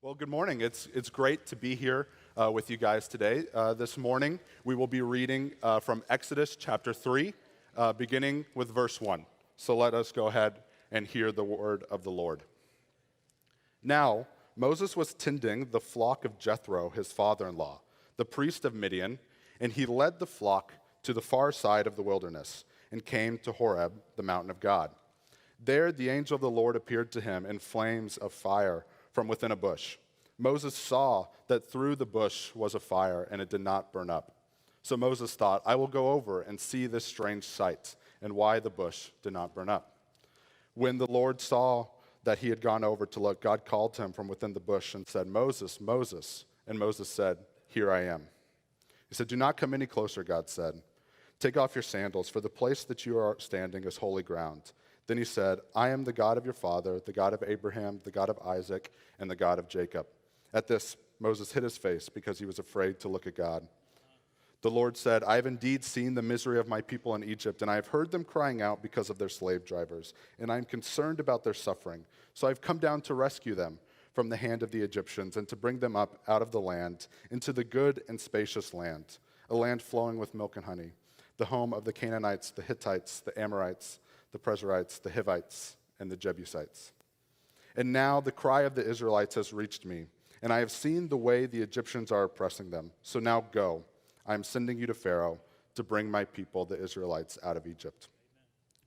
Well, good morning. It's great to be here with you guys today. This morning, we will be reading from Exodus chapter 3, beginning with verse 1. So let us go ahead and hear the word of the Lord. Now, Moses was tending the flock of Jethro, his father-in-law, the priest of Midian, and he led the flock to the far side of the wilderness and came to Horeb, the mountain of God. There, the angel of the Lord appeared to him in flames of fire from within a bush. Moses saw that through the bush was a fire, and it did not burn up. So Moses thought, I will go over and see this strange sight, and why the bush did not burn up. When the Lord saw that he had gone over to look, God called to him from within the bush and said, Moses, Moses. And Moses said, Here I am. He said, Do not come any closer, God said. Take off your sandals, for the place that you are standing is holy ground. Then he said, I am the God of your father, the God of Abraham, the God of Isaac, and the God of Jacob. At this, Moses hid his face because he was afraid to look at God. The Lord said, I have indeed seen the misery of my people in Egypt, and I have heard them crying out because of their slave drivers, and I am concerned about their suffering. So I have come down to rescue them from the hand of the Egyptians and to bring them up out of the land into the good and spacious land, a land flowing with milk and honey, the home of the Canaanites, the Hittites, the Amorites, the Perizzites, the Hivites, and the Jebusites. And now the cry of the Israelites has reached me, and I have seen the way the Egyptians are oppressing them. So now go, I am sending you to Pharaoh to bring my people, the Israelites, out of Egypt.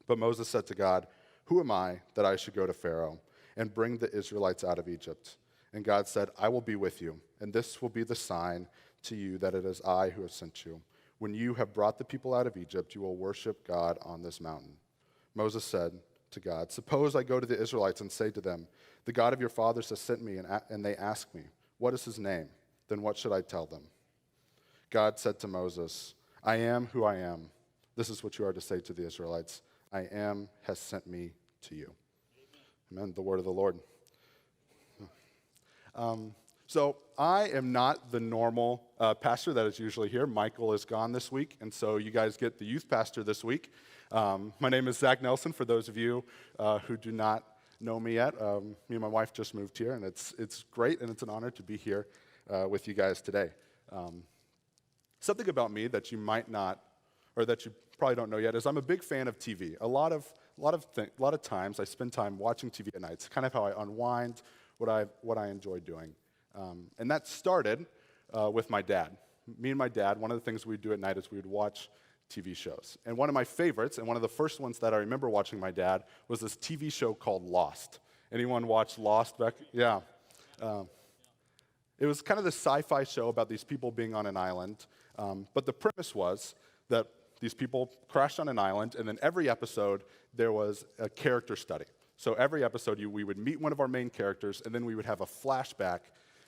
But Moses said to God, Who am I that I should go to Pharaoh and bring the Israelites out of Egypt? And God said, I will be with you, and this will be the sign to you that it is I who have sent you. When you have brought the people out of Egypt, you will worship God on this mountain. Moses said to God, Suppose I go to the Israelites and say to them, The God of your fathers has sent me, and they ask me, What is his name? Then what should I tell them? God said to Moses, I am who I am. This is what you are to say to the Israelites. I am has sent me to you. Amen. The word of the Lord. So I am not the normal pastor that is usually here. Michael is gone this week, and so you guys get the youth pastor this week. My name is Zach Nelson, for those of you who do not know me yet. Me and my wife just moved here, and it's great, and it's an honor to be here with you guys today. Something about me that you might not, or that you probably don't know yet, is I'm a big fan of TV. A lot of times I spend time watching TV at night. It's kind of how I unwind, what I enjoy doing. And that started with my dad. Me and my dad, one of the things we'd do at night is we would watch TV shows. And one of my favorites, and one of the first ones that I remember watching my dad, was this TV show called Lost. Anyone watch Lost back? Yeah. It was kind of this sci-fi show about these people being on an island. But the premise was that these people crashed on an island, and then every episode there was a character study. So every episode we would meet one of our main characters, and then we would have a flashback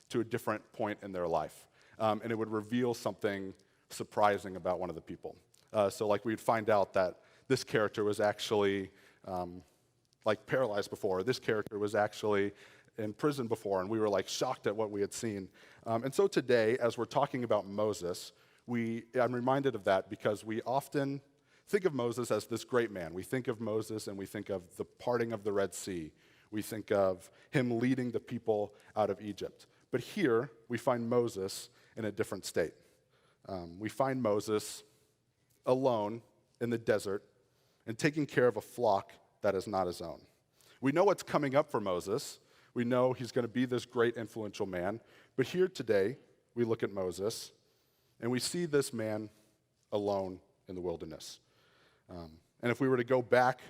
to a different point in their life. And it would reveal something surprising about one of the people. So like we'd find out that this character was actually paralyzed before, or this character was actually in prison before, and we were shocked at what we had seen. And so today, as we're talking about Moses, I'm reminded of that because we often think of Moses as this great man. We think of Moses and we think of the parting of the Red Sea. We think of him leading the people out of Egypt. But here, we find Moses in a different state. We find Moses alone in the desert and taking care of a flock that is not his own. We know what's coming up for Moses. We know he's going to be this great influential man. But here today, we look at Moses, and we see this man alone in the wilderness. And if we were to go back,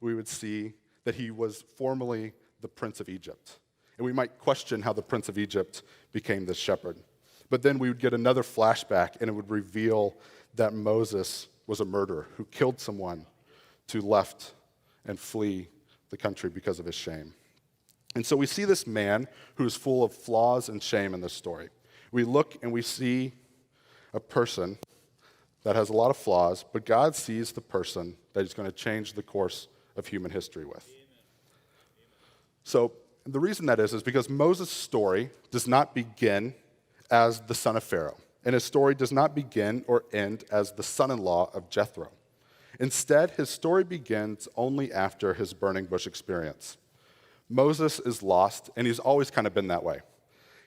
we would see that he was formerly the prince of Egypt. And we might question how the prince of Egypt became this shepherd. But then we would get another flashback, and it would reveal that Moses was a murderer who killed someone to left and flee the country because of his shame. And so we see this man who is full of flaws and shame in this story. We look and we see a person that has a lot of flaws, but God sees the person that he's going to change the course of human history with. So the reason that is because Moses' story does not begin as the son of Pharaoh, and his story does not begin or end as the son-in-law of Jethro. Instead, his story begins only after his burning bush experience. Moses is lost, and he's always kind of been that way.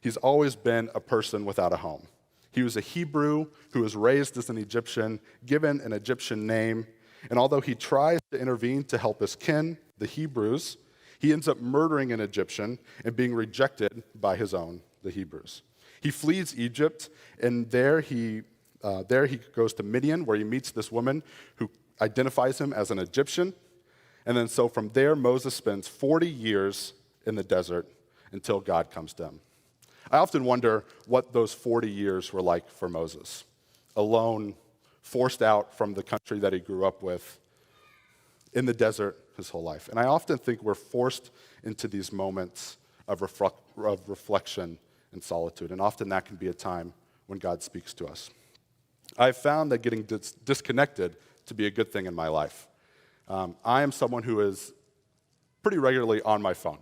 He's always been a person without a home. He was a Hebrew who was raised as an Egyptian, given an Egyptian name, and although he tries to intervene to help his kin, the Hebrews, he ends up murdering an Egyptian and being rejected by his own, the Hebrews. He flees Egypt, and there he goes to Midian, where he meets this woman who identifies him as an Egyptian. And then so from there, Moses spends 40 years in the desert until God comes to him. I often wonder what those 40 years were like for Moses. Alone, forced out from the country that he grew up with, in the desert his whole life. And I often think we're forced into these moments of reflection and solitude. And often that can be a time when God speaks to us. I've found that getting disconnected to be a good thing in my life. I am someone who is pretty regularly on my phone,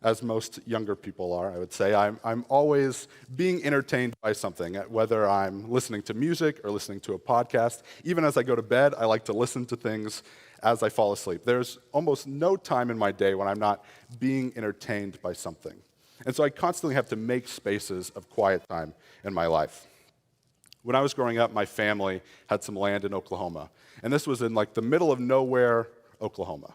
as most younger people are, I would say. I'm always being entertained by something, whether I'm listening to music or listening to a podcast. Even as I go to bed, I like to listen to things as I fall asleep. There's almost no time in my day when I'm not being entertained by something. And so I constantly have to make spaces of quiet time in my life. When I was growing up, my family had some land in Oklahoma. And this was in like the middle of nowhere, Oklahoma.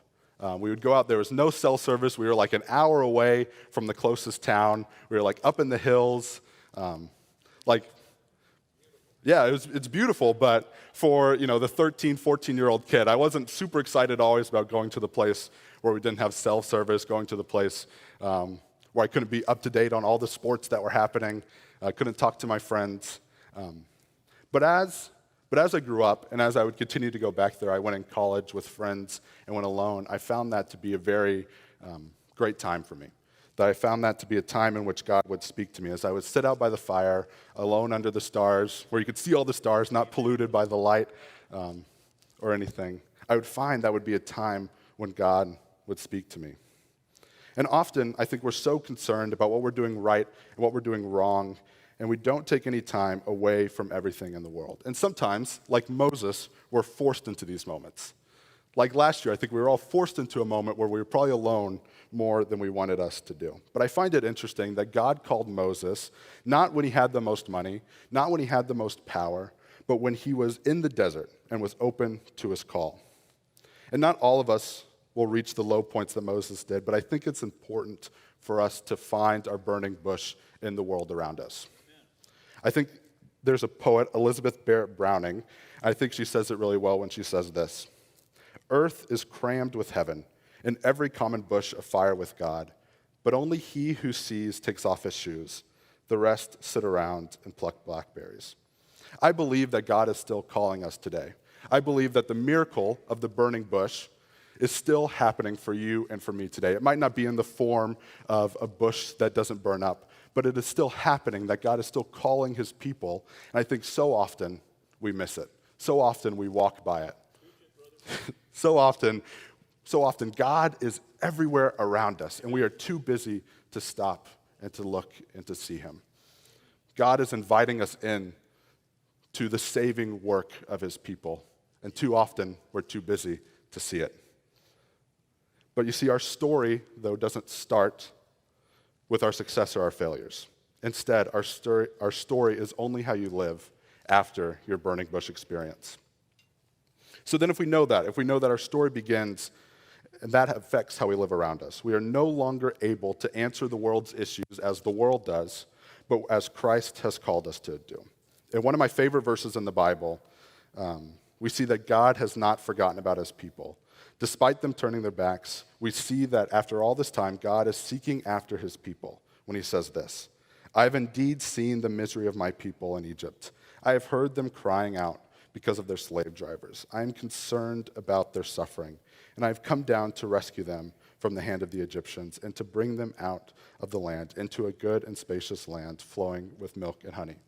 We would go out, there was no cell service. We were like an hour away from the closest town. We were like up in the hills. It's beautiful, but for the 13, 14-year-old kid, I wasn't super excited always about going to the place where we didn't have cell service, going to the place where I couldn't be up to date on all the sports that were happening. I couldn't talk to my friends. But as I grew up and as I would continue to go back there, I went in college with friends and went alone. I found that to be a very great time for me. That I found that to be a time in which God would speak to me as I would sit out by the fire, alone under the stars, where you could see all the stars, not polluted by the light or anything. I would find that would be a time when God would speak to me. And often, I think we're so concerned about what we're doing right and what we're doing wrong, and we don't take any time away from everything in the world. And sometimes, like Moses, we're forced into these moments. Like last year, I think we were all forced into a moment where we were probably alone more than we wanted us to do. But I find it interesting that God called Moses not when he had the most money, not when he had the most power, but when he was in the desert and was open to his call. And not all of us will reach the low points that Moses did, but I think it's important for us to find our burning bush in the world around us. I think there's a poet, Elizabeth Barrett Browning. I think she says it really well when she says this: "Earth is crammed with heaven, and every common bush afire with God. But only he who sees takes off his shoes. The rest sit around and pluck blackberries." I believe that God is still calling us today. I believe that the miracle of the burning bush is still happening for you and for me today. It might not be in the form of a bush that doesn't burn up, but it is still happening, that God is still calling his people. And I think so often we miss it. So often we walk by it. So often God is everywhere around us, and we are too busy to stop and to look and to see him. God is inviting us in to the saving work of his people, and too often we're too busy to see it. But you see, our story, though, doesn't start with our success or our failures. Instead, our story is only how you live after your burning bush experience. So then if we know that our story begins, and that affects how we live around us, we are no longer able to answer the world's issues as the world does, but as Christ has called us to do. In one of my favorite verses in the Bible, we see that God has not forgotten about his people. Despite them turning their backs, we see that after all this time, God is seeking after his people when he says this: "I have indeed seen the misery of my people in Egypt. I have heard them crying out because of their slave drivers. I am concerned about their suffering, and I have come down to rescue them from the hand of the Egyptians and to bring them out of the land into a good and spacious land flowing with milk and honey."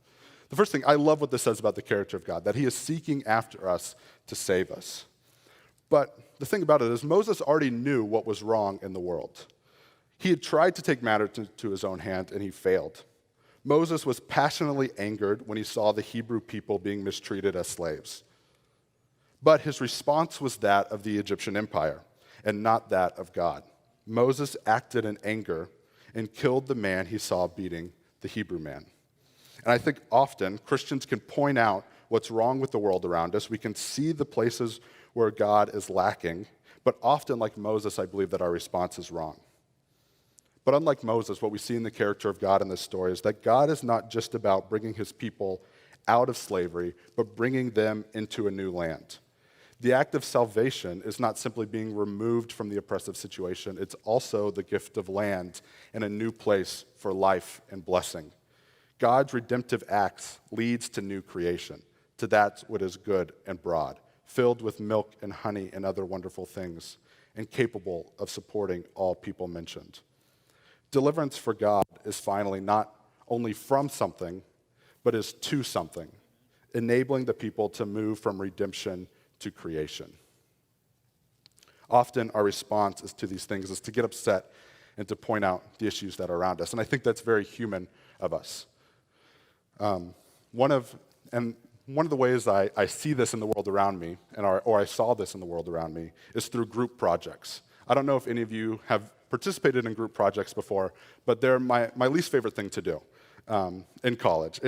The first thing, I love what this says about the character of God, that he is seeking after us to save us. But the thing about it is Moses already knew what was wrong in the world. He had tried to take matters to his own hand, and he failed. Moses was passionately angered when he saw the Hebrew people being mistreated as slaves. But his response was that of the Egyptian empire, and not that of God. Moses acted in anger and killed the man he saw beating the Hebrew man. And I think often Christians can point out what's wrong with the world around us. We can see the places where God is lacking, but often, like Moses, I believe that our response is wrong. But unlike Moses, what we see in the character of God in this story is that God is not just about bringing his people out of slavery, but bringing them into a new land. The act of salvation is not simply being removed from the oppressive situation, it's also the gift of land and a new place for life and blessing. God's redemptive acts leads to new creation, to that what is good and broad, filled with milk and honey and other wonderful things, and capable of supporting all people mentioned. Deliverance for God is finally not only from something, but is to something, enabling the people to move from redemption to creation. Often our response is to these things is to get upset and to point out the issues that are around us. And I think that's very human of us. One of the ways I see this in the world around me, or I saw this in the world around me, is through group projects. I don't know if any of you have participated in group projects before, but they're my least favorite thing to do in college.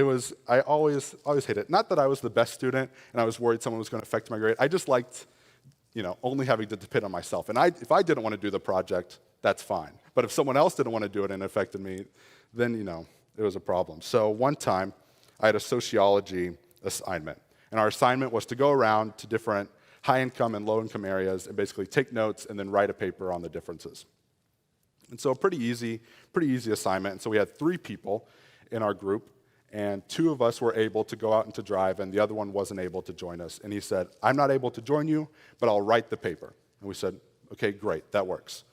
I always hated it. Not that I was the best student and I was worried someone was going to affect my grade. I just liked, only having to depend on myself. And if I didn't want to do the project, that's fine. But if someone else didn't want to do it and it affected me, then, it was a problem. So one time, I had a sociology assignment. And our assignment was to go around to different high-income and low-income areas and basically take notes and then write a paper on the differences. And so a pretty easy assignment. And so we had 3 people in our group, and 2 of us were able to go out and to drive, and the other one wasn't able to join us. And he said, I'm not able to join you, but I'll write the paper. And we said, okay, great, that works.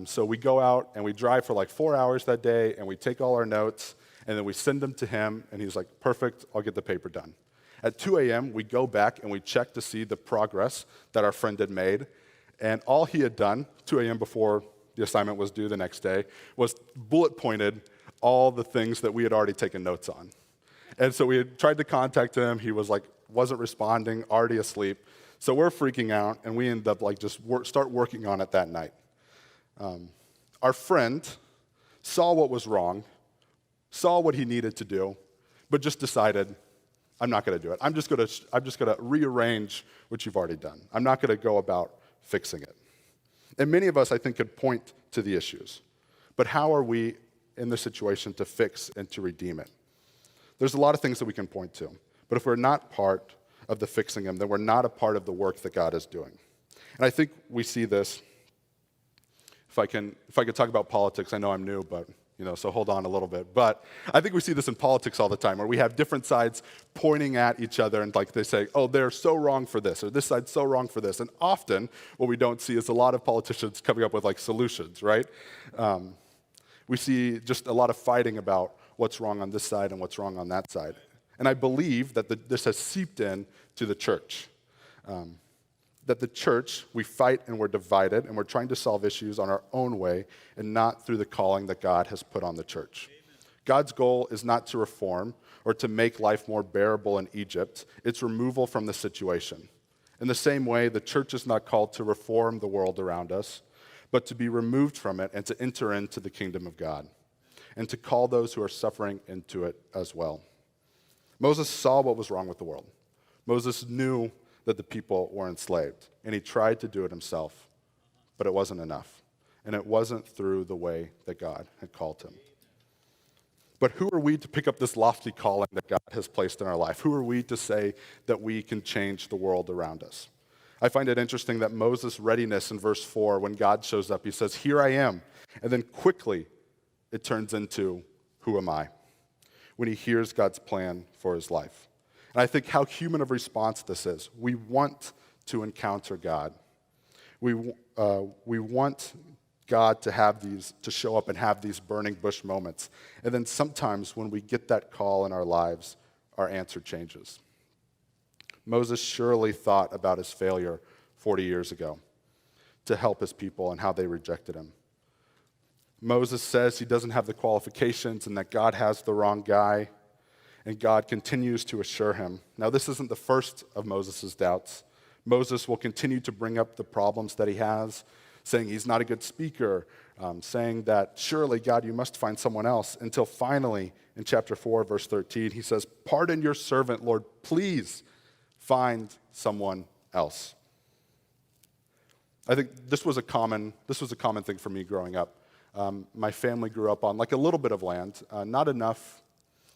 So we go out and we drive for like 4 hours that day, and we take all our notes, and then we send them to him, and he's like, perfect, I'll get the paper done. At 2 a.m., we go back and we check to see the progress that our friend had made, and all he had done, 2 a.m. before the assignment was due the next day, was bullet pointed all the things that we had already taken notes on. And so we had tried to contact him, he wasn't responding, already asleep. So we're freaking out, and we end up start working on it that night. Our friend saw what was wrong, saw what he needed to do, but just decided, I'm not going to do it. I'm just going to rearrange what you've already done. I'm not going to go about fixing it. And many of us, I think, could point to the issues. But how are we in this situation to fix and to redeem it? There's a lot of things that we can point to. But if we're not part of the fixing them, then we're not a part of the work that God is doing. And I think we see this. If I could talk about politics, I know I'm new, but so hold on a little bit. But I think we see this in politics all the time, where we have different sides pointing at each other, and they say, oh, they're so wrong for this, or this side's so wrong for this. And often, what we don't see is a lot of politicians coming up with solutions, right? We see just a lot of fighting about what's wrong on this side and what's wrong on that side. And I believe that this has seeped in to the church. That the church, we fight and we're divided, and we're trying to solve issues on our own way and not through the calling that God has put on the church. Amen. God's goal is not to reform or to make life more bearable in Egypt. It's removal from the situation. In the same way, the church is not called to reform the world around us, but to be removed from it and to enter into the kingdom of God, and to call those who are suffering into it as well. Moses saw what was wrong with the world. Moses knew that the people were enslaved, and he tried to do it himself, but it wasn't enough, and it wasn't through the way that God had called him. But who are we to pick up this lofty calling that God has placed in our life? Who are we to say that we can change the world around us? I find it interesting that Moses' readiness in verse 4, when God shows up, he says, here I am, and then quickly it turns into, who am I? When he hears God's plan for his life. And I think how human of a response this is. We want to encounter God. We want God to show up and have these burning bush moments. And then sometimes when we get that call in our lives, our answer changes. Moses surely thought about his failure 40 years ago to help his people and how they rejected him. Moses says he doesn't have the qualifications and that God has the wrong guy. And God continues to assure him. Now, this isn't the first of Moses' doubts. Moses will continue to bring up the problems that he has, saying he's not a good speaker, saying that, surely, God, you must find someone else, until finally, in chapter 4, verse 13, he says, pardon your servant, Lord, please find someone else. I think this was a common thing for me growing up. My family grew up on like a little bit of land, not enough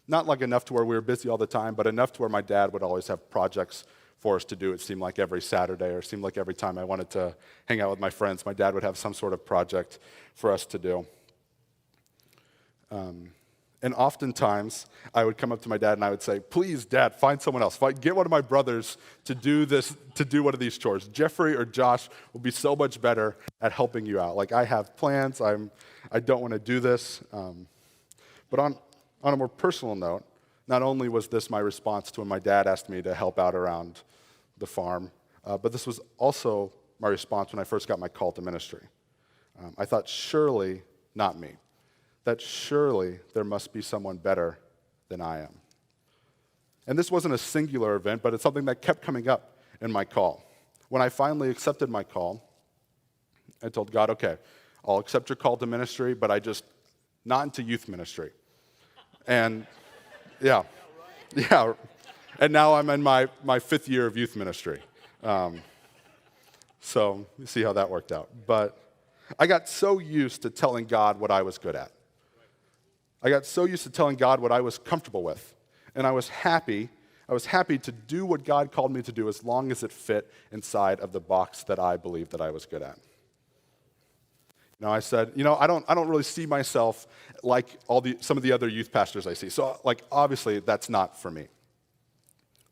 to where we were busy all the time, but enough to where my dad would always have projects for us to do. It seemed like every Saturday, or it seemed like every time I wanted to hang out with my friends, my dad would have some sort of project for us to do. And oftentimes, I would come up to my dad and I would say, please, Dad, find someone else. Get one of my brothers to do one of these chores. Jeffrey or Josh will be so much better at helping you out. Like, I have plans. I don't want to do this. But on a more personal note, not only was this my response to when my dad asked me to help out around the farm, but this was also my response when I first got my call to ministry. I thought, surely not me. That surely there must be someone better than I am. And this wasn't a singular event, but it's something that kept coming up in my call. When I finally accepted my call, I told God, okay, I'll accept your call to ministry, but not into youth ministry. And yeah. And now I'm in my fifth year of youth ministry. So you see how that worked out. But I got so used to telling God what I was good at. I got so used to telling God what I was comfortable with. And I was happy to do what God called me to do as long as it fit inside of the box that I believed that I was good at. I said, I don't really see myself like some of the other youth pastors I see. So, obviously, that's not for me.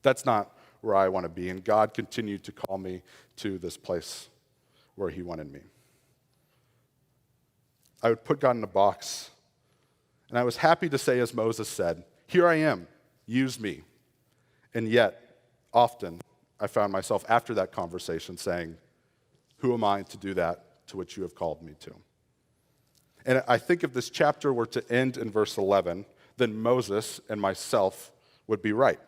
That's not where I want to be. And God continued to call me to this place where he wanted me. I would put God in a box, and I was happy to say, as Moses said, here I am, use me. And yet, often, I found myself after that conversation saying, who am I to do that to which you have called me to? And I think if this chapter were to end in verse 11, then Moses and myself would be right,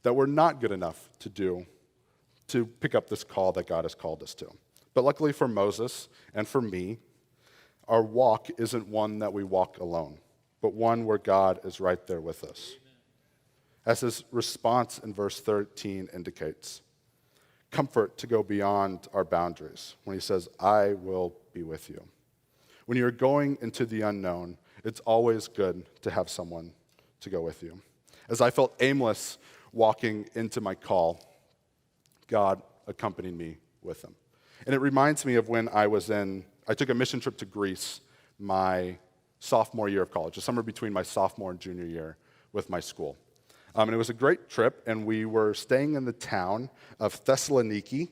that we're not good enough to pick up this call that God has called us to. But luckily for Moses and for me, our walk isn't one that we walk alone, but one where God is right there with us. As his response in verse 13 indicates, comfort to go beyond our boundaries when he says, I will be with you. When you're going into the unknown, it's always good to have someone to go with you. As I felt aimless walking into my call, God accompanied me with him. And it reminds me of when I took a mission trip to Greece my sophomore year of college, the summer between my sophomore and junior year with my school. And it was a great trip, and we were staying in the town of Thessaloniki.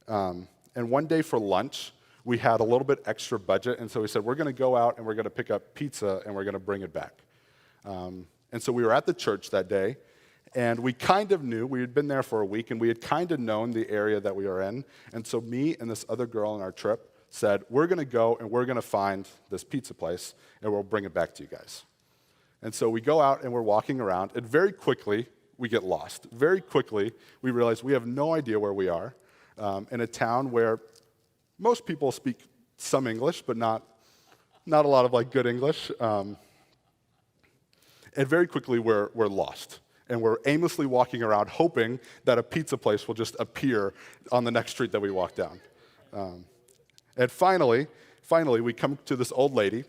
And one day for lunch, we had a little bit extra budget, and so we said, we're going to go out and we're going to pick up pizza and we're going to bring it back. And so we were at the church that day, and we kind of knew, we had been there for a week, and we had kind of known the area that we were in. And so me and this other girl on our trip said, we're going to go and we're going to find this pizza place, and we'll bring it back to you guys. And so we go out and we're walking around, and very quickly we get lost. Very quickly we realize we have no idea where we are in a town where most people speak some English, but not a lot of good English. And very quickly we're lost. And we're aimlessly walking around hoping that a pizza place will just appear on the next street that we walk down. And finally, we come to this old lady,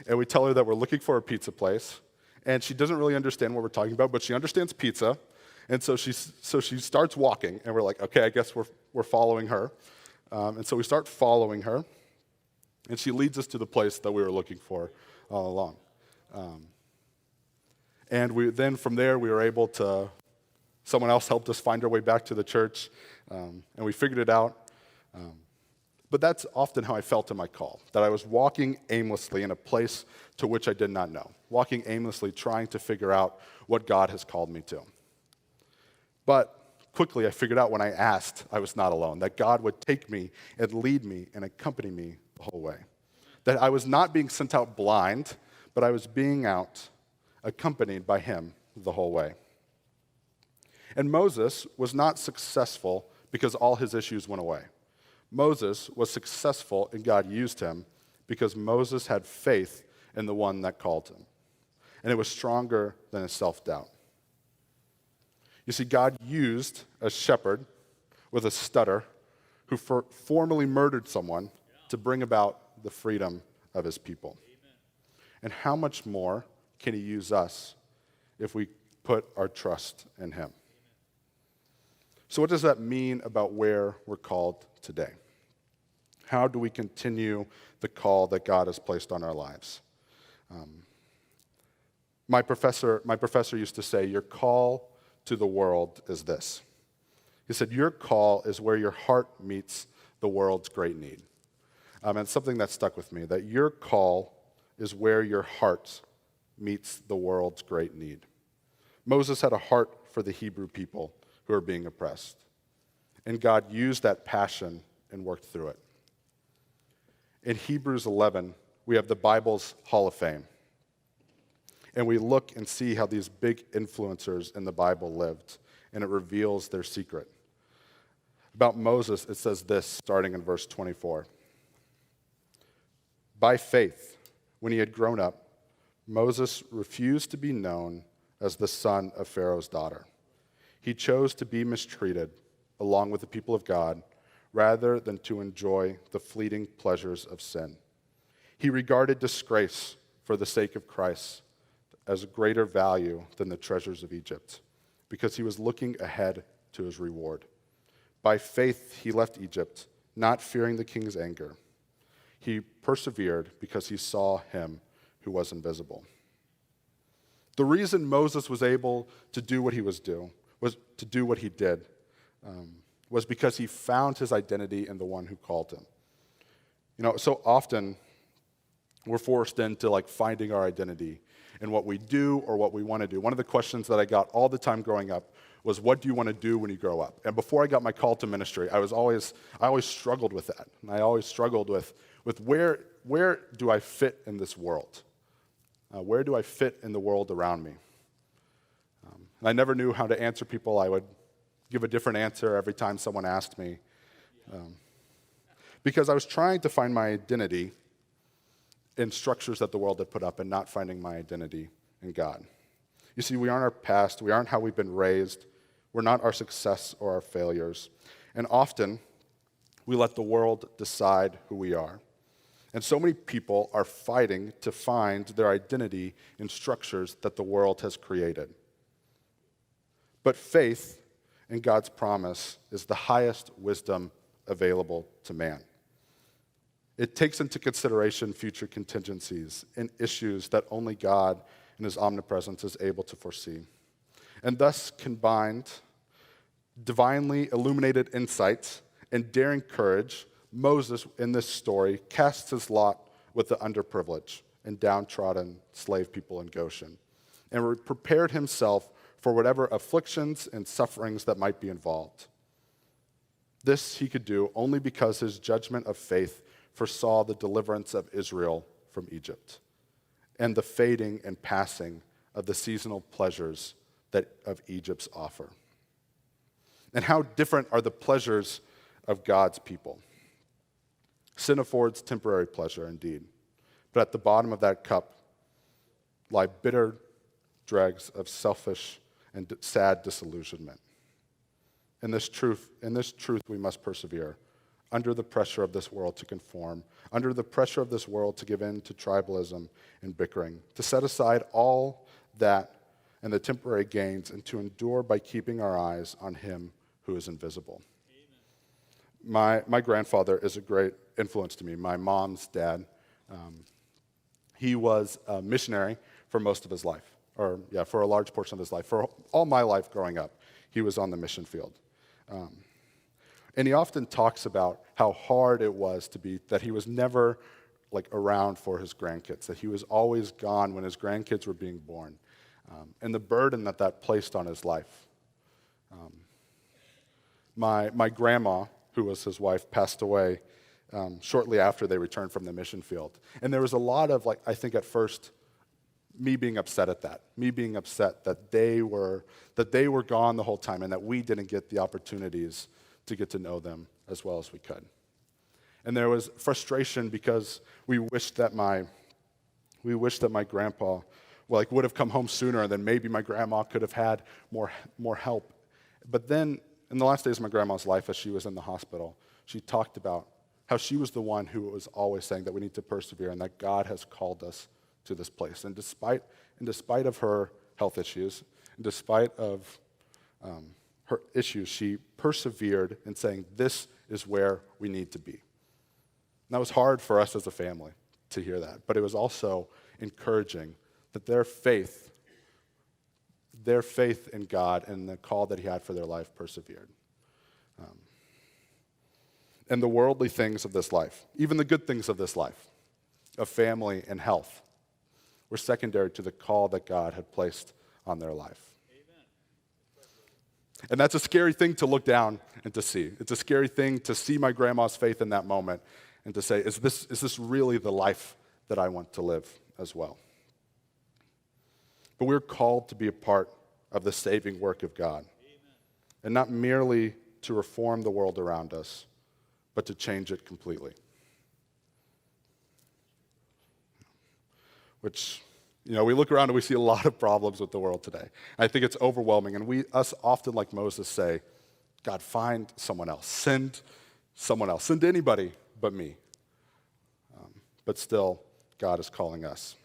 and we tell her that we're looking for a pizza place, and she doesn't really understand what we're talking about, but she understands pizza, and so she starts walking, and we're like, okay, I guess we're following her. And so we start following her, and she leads us to the place that we were looking for all along. And then from there, we were able to, someone else helped us find our way back to the church, and we figured it out. But that's often how I felt in my call, that I was walking aimlessly in a place to which I did not know, walking aimlessly trying to figure out what God has called me to. But quickly I figured out when I asked, I was not alone, that God would take me and lead me and accompany me the whole way. That I was not being sent out blind, but I was being out accompanied by him the whole way. And Moses was not successful because all his issues went away. Moses was successful and God used him because Moses had faith in the one that called him. And it was stronger than his self-doubt. You see, God used a shepherd with a stutter who formerly murdered someone to bring about the freedom of his people. Amen. And how much more can he use us if we put our trust in him? Amen. So what does that mean about where we're called today? How do we continue the call that God has placed on our lives? My professor used to say, your call to the world is this. He said, your call is where your heart meets the world's great need. And it's something that stuck with me, that your call is where your heart meets the world's great need. Moses had a heart for the Hebrew people who are being oppressed. And God used that passion and worked through it. In Hebrews 11, we have the Bible's Hall of Fame. And we look and see how these big influencers in the Bible lived, and it reveals their secret. About Moses, it says this, starting in verse 24. By faith, when he had grown up, Moses refused to be known as the son of Pharaoh's daughter. He chose to be mistreated along with the people of God rather than to enjoy the fleeting pleasures of sin. He regarded disgrace for the sake of Christ as a greater value than the treasures of Egypt, because he was looking ahead to his reward. By faith, he left Egypt, not fearing the king's anger. He persevered because he saw him who was invisible. The reason Moses was able to do what he did was because he found his identity in the one who called him. You know, so often we're forced into finding our identity in what we do or what we want to do. One of the questions that I got all the time growing up was, what do you want to do when you grow up? And before I got my call to ministry, I always struggled with that. And I always struggled with where do I fit in this world? Where do I fit in the world around me? And I never knew how to answer people. I would give a different answer every time someone asked me. Because I was trying to find my identity in structures that the world had put up and not finding my identity in God. You see, we aren't our past. We aren't how we've been raised. We're not our success or our failures. And often, we let the world decide who we are. And so many people are fighting to find their identity in structures that the world has created. But faith in God's promise is the highest wisdom available to man. It takes into consideration future contingencies and issues that only God in his omnipresence is able to foresee. And thus combined divinely illuminated insights and daring courage, Moses in this story casts his lot with the underprivileged and downtrodden slave people in Goshen and prepared himself for whatever afflictions and sufferings that might be involved. This he could do only because his judgment of faith foresaw the deliverance of Israel from Egypt and the fading and passing of the seasonal pleasures that of Egypt's offer. And how different are the pleasures of God's people? Sin affords temporary pleasure indeed, but at the bottom of that cup lie bitter dregs of selfish and sad disillusionment. In this truth we must persevere under the pressure of this world to conform, under the pressure of this world to give in to tribalism and bickering, to set aside all that and the temporary gains, and to endure by keeping our eyes on him who is invisible. My grandfather is a great influence to me, my mom's dad. He was a missionary for most of his life, for a large portion of his life. For all my life growing up, he was on the mission field. And he often talks about how hard it was that he was never around for his grandkids, that he was always gone when his grandkids were being born, and the burden that placed on his life. My grandma, who was his wife, passed away shortly after they returned from the mission field. And there was a lot of, I think at first, me being upset at that, me being upset that they were gone the whole time and that we didn't get the opportunities to get to know them as well as we could. And there was frustration because we wished that my grandpa would have come home sooner, and then maybe my grandma could have had more help. But then, in the last days of my grandma's life, as she was in the hospital, she talked about how she was the one who was always saying that we need to persevere and that God has called us to this place. And despite of her health issues, and despite of her issues, she persevered in saying, this is where we need to be. And that was hard for us as a family to hear that, but it was also encouraging that their faith in God and the call that he had for their life persevered. And the worldly things of this life, even the good things of this life, of family and health, were secondary to the call that God had placed on their life. Amen. And that's a scary thing to look down and to see. It's a scary thing to see my grandma's faith in that moment and to say, is this really the life that I want to live as well? But we're called to be a part of the saving work of God. Amen. And not merely to reform the world around us, but to change it completely. Which, we look around and we see a lot of problems with the world today. I think it's overwhelming, and us often, like Moses, say, God, find someone else. Send someone else. Send anybody but me. But still, God is calling us.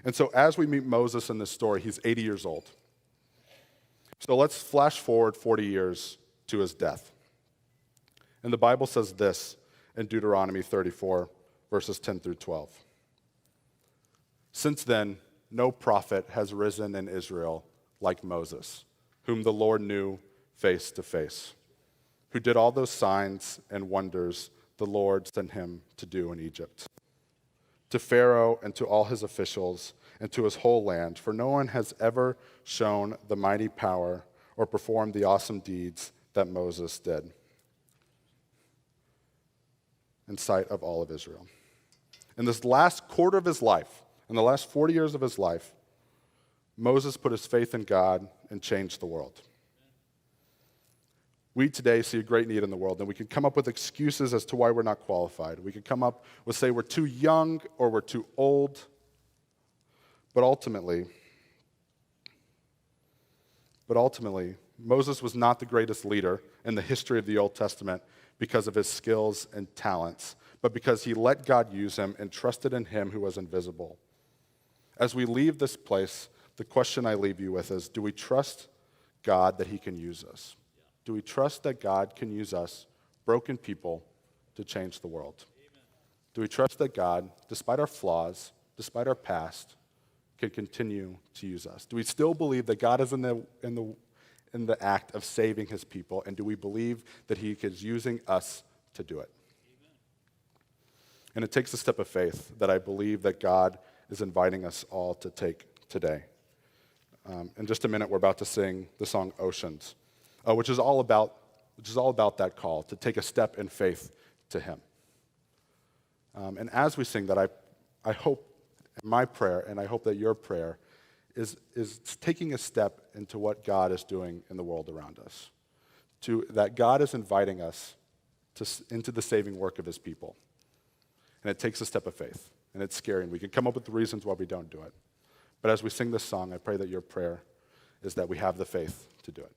And so as we meet Moses in this story, he's 80 years old. So let's flash forward 40 years to his death. And the Bible says this in Deuteronomy 34, verses 10 through 12. Since then, no prophet has risen in Israel like Moses, whom the Lord knew face to face, who did all those signs and wonders the Lord sent him to do in Egypt, to Pharaoh and to all his officials and to his whole land, for no one has ever shown the mighty power or performed the awesome deeds that Moses did in sight of all of Israel. In this last quarter of his life, in the last 40 years of his life, Moses put his faith in God and changed the world. We today see a great need in the world, and we can come up with excuses as to why we're not qualified. We can come up with, say, we're too young or we're too old. But ultimately, Moses was not the greatest leader in the history of the Old Testament because of his skills and talents, but because he let God use him and trusted in him who was invisible. As we leave this place, the question I leave you with is, do we trust God that he can use us? Do we trust that God can use us, broken people, to change the world? Amen. Do we trust that God, despite our flaws, despite our past, can continue to use us? Do we still believe that God is in the act of saving his people, and do we believe that he is using us to do it? Amen. And it takes a step of faith that I believe that God is inviting us all to take today. In just a minute, we're about to sing the song Oceans, which is all about that call to take a step in faith to him. And as we sing that, I hope, my prayer, and I hope that your prayer, is taking a step into what God is doing in the world around us, that God is inviting us into the saving work of his people. And it takes a step of faith, and it's scary, and we can come up with the reasons why we don't do it. But as we sing this song, I pray that your prayer is that we have the faith to do it.